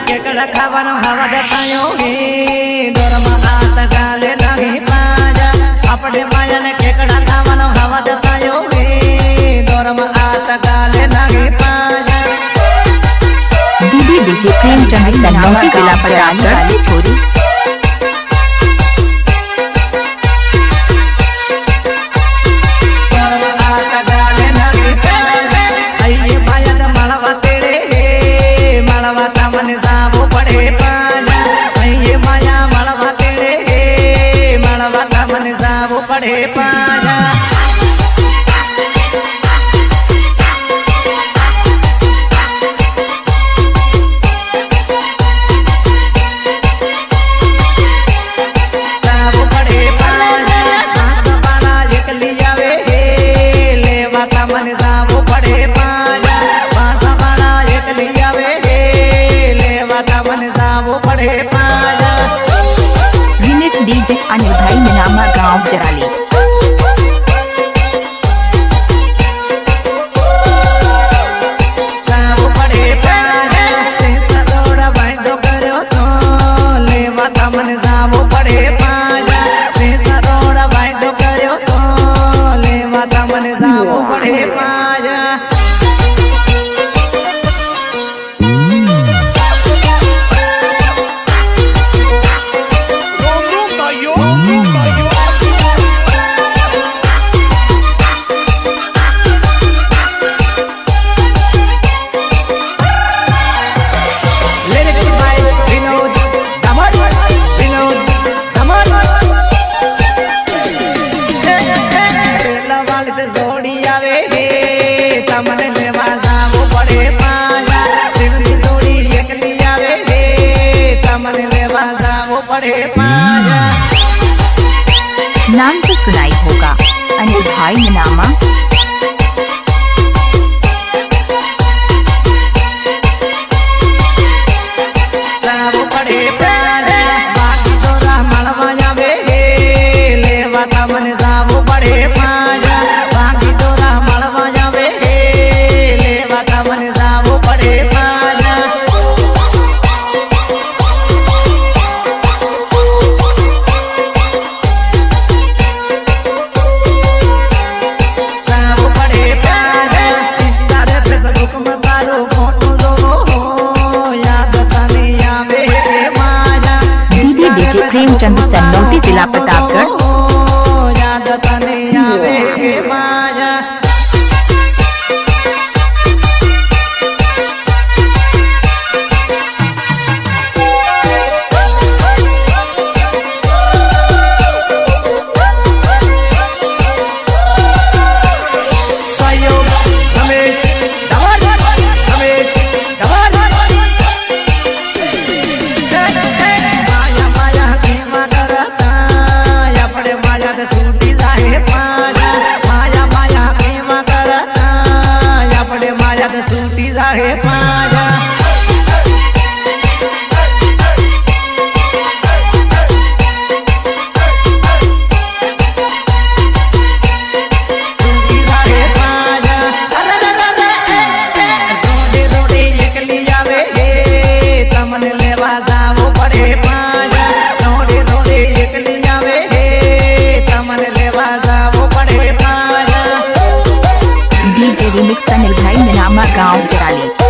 केकड़ा खावानो हवा दतायो हे दोरमा आत गाले नहीं पाजा अपने माया ने केकड़ा खावानो हवा दतायो हे दोरमा आत गाले नहीं पाजा डीडी डीजे प्रेमचंद सन्नौती जिला प्रधान वाली छोरी पड़े पाजा रिमिक्स डीजे अनिल भाई मीनामा गांव जराली नाम तो सुनाई होगा अनिल भाई मीनामा प्रेमचंद सन्नौती जिला प्रतापगढ़ रिमिक्स अनिल भाई मीनामा गांव जराली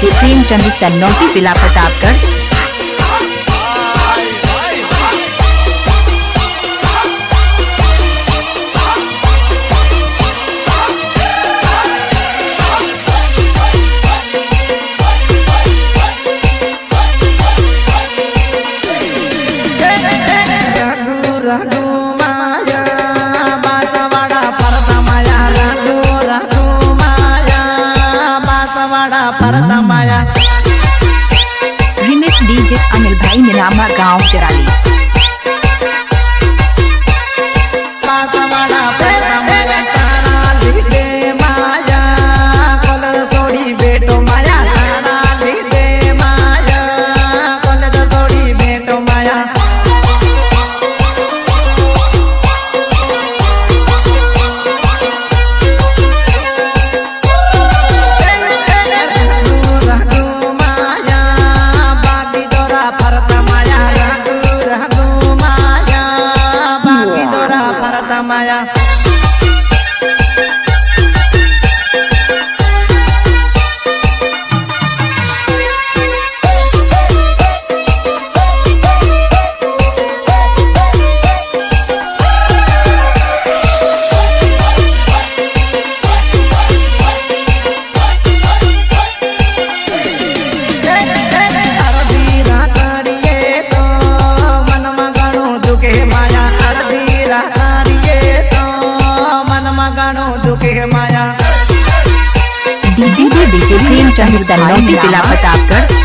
डीजे प्रेमचंद सन्नौती जिला प्रतापगढ़। रघु माया बासवाड़ा परता माया रघु माया बासवाड़ा परता माया। रिमिक्स डीजे अनिल भाई निनामा गांव जराली। बासवाड़ा परता माया तारा लीदे माया कॉलेज सोड़ी बेटो माया तारा लीदे माया कॉलेज सोड़ी बेटो माया। माया माया डीजे प्रेमचंद सन्नौती जिला प्रतापगढ़।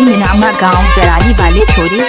निनामा गांव जराली वाले छोरी।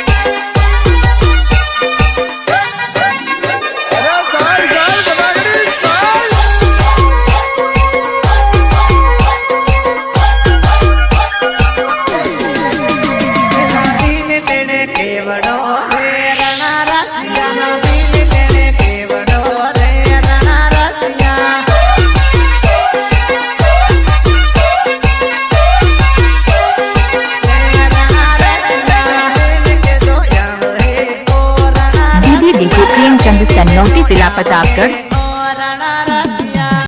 प्रेमचंद सन्नौती जिला प्रतापगढ़।